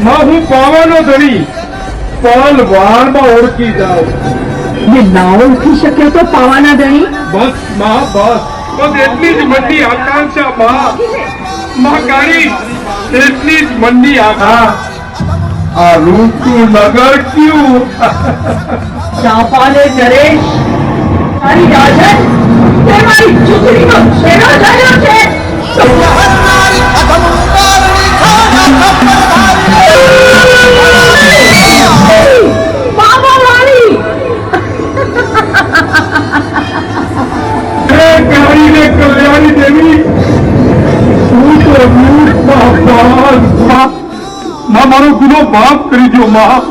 માં હું પાવાનો ધણી પલ વારમાં ઓળખી જાઉં. જે ના ઓળખી શકે તો પાવાના ધણી. બસ માં બસ બસ એટલી જ મનની આકાંક્ષા માં કાળી એટલી જ મનની આકાંક્ષા. આ રૂપનું નગર ક્યું ચાંપાને નરેશ મારી રાજન તે મારી ચૂકડીનો છેડો થયો છે. બાબા વાળી કાળીને કલ્યાણી દેવી હું તો માં મારો ગુનો માફ કરી દો માં.